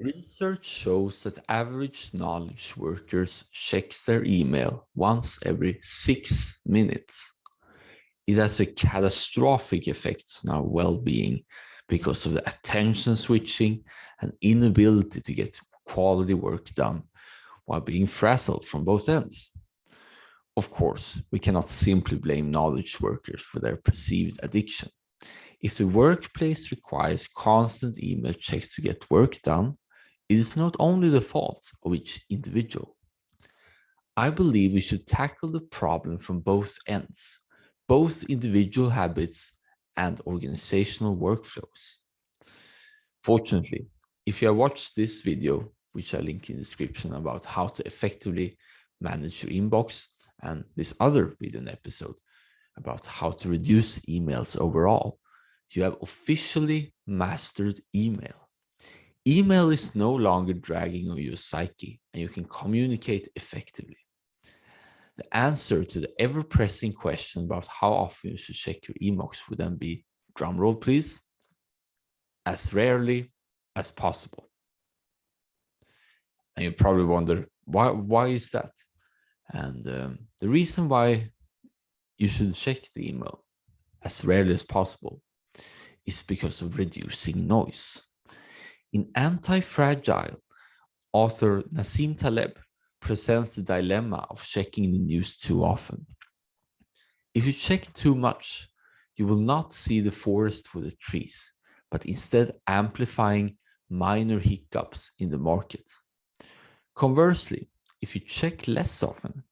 Research shows that average knowledge workers check their email once every 6 minutes. It has a catastrophic effect on our well-being because of the attention switching and inability to get quality work done while being frazzled from both ends. Of course, we cannot simply blame knowledge workers for their perceived addiction. If the workplace requires constant email checks to get work done, it is not only the fault of each individual. I believe we should tackle the problem from both ends, both individual habits and organizational workflows. Fortunately, if you have watched this video, which I link in the description about how to effectively manage your inbox, and this other video episode about how to reduce emails overall, you have officially mastered email. Email is no longer dragging on your psyche, and you can communicate effectively. The answer to the ever-pressing question about how often you should check your inbox would then be, drumroll please, as rarely as possible. And you probably wonder, why is that? And the reason why you should check the email as rarely as possible is because of reducing noise. In Anti-Fragile, author Nassim Taleb presents the dilemma of checking the news too often. If you check too much, you will not see the forest for the trees, but instead amplifying minor hiccups in the market. Conversely, if you check less often,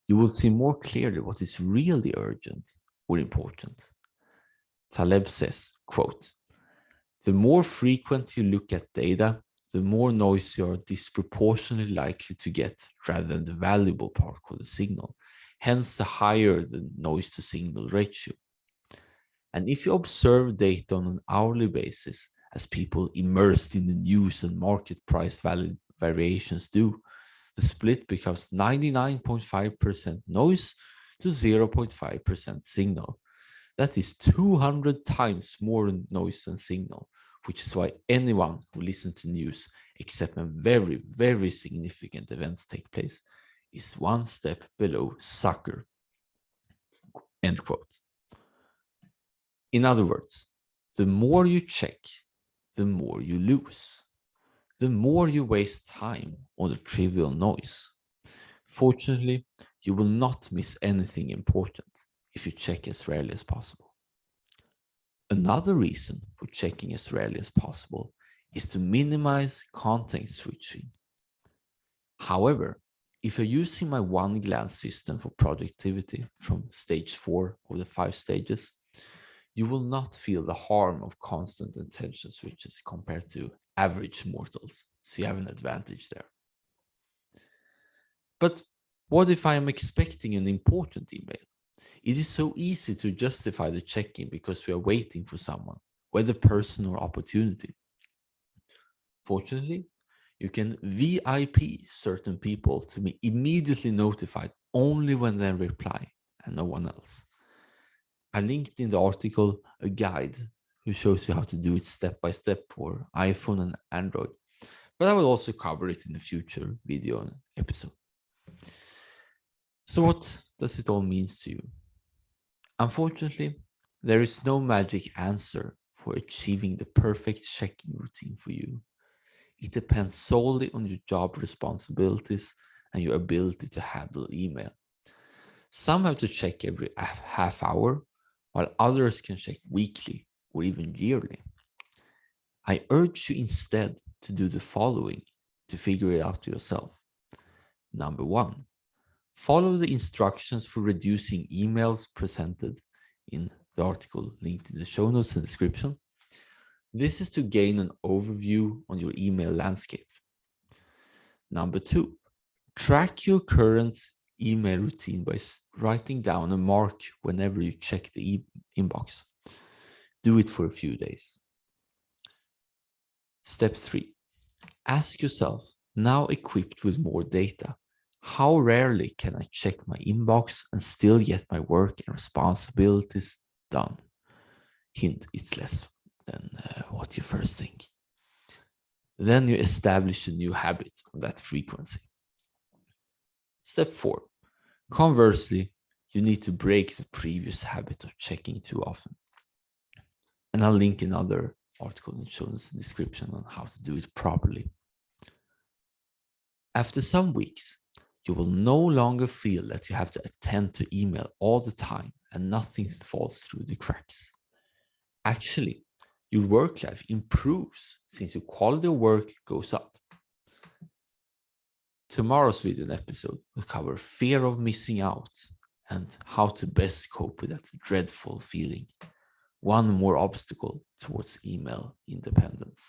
you will see more clearly what is really urgent or important. Taleb says, quote, "The more frequent you look at data, the more noise you are disproportionately likely to get rather than the valuable part called the signal. Hence, the higher the noise to signal ratio. And if you observe data on an hourly basis, as people immersed in the news and market price variations do, the split becomes 99.5% noise to 0.5% signal. That is 200 times more noise than signal, which is why anyone who listens to news, except when very, very significant events take place, is one step below sucker." End quote. In other words, the more you check, the more you lose. The more you waste time on the trivial noise. Fortunately, you will not miss anything important if you check as rarely as possible. Another reason for checking as rarely as possible is to minimize context switching. However, if you're using my one-glance system for productivity from stage 4 of the 5 stages, you will not feel the harm of constant attention switches compared to average mortals. So you have an advantage there. But what if I am expecting an important email? It is so easy to justify the check-in because we are waiting for someone, whether person or opportunity. Fortunately, you can VIP certain people to be immediately notified only when they reply and no one else. I linked in the article a guide who shows you how to do it step by step for iPhone and Android, but I will also cover it in a future video and episode. So what does it all mean to you? Unfortunately, there is no magic answer for achieving the perfect checking routine for you. It depends solely on your job responsibilities and your ability to handle email. Some have to check every half hour, while others can check weekly or even yearly. I urge you instead to do the following to figure it out yourself. Number 1, follow the instructions for reducing emails presented in the article linked in the show notes and description. This is to gain an overview on your email landscape. Number 2, track your current email routine by writing down a mark whenever you check the inbox. Do it for a few days. Step 3, ask yourself, now equipped with more data, how rarely can I check my inbox and still get my work and responsibilities done? Hint, it's less than what you first think. Then you establish a new habit on that frequency. Step 4. Conversely, you need to break the previous habit of checking too often. And I'll link another article in the show notes description on how to do it properly. After some weeks, you will no longer feel that you have to attend to email all the time and nothing falls through the cracks. Actually, your work life improves since your quality of work goes up. Tomorrow's video episode will cover fear of missing out and how to best cope with that dreadful feeling. One more obstacle towards email independence.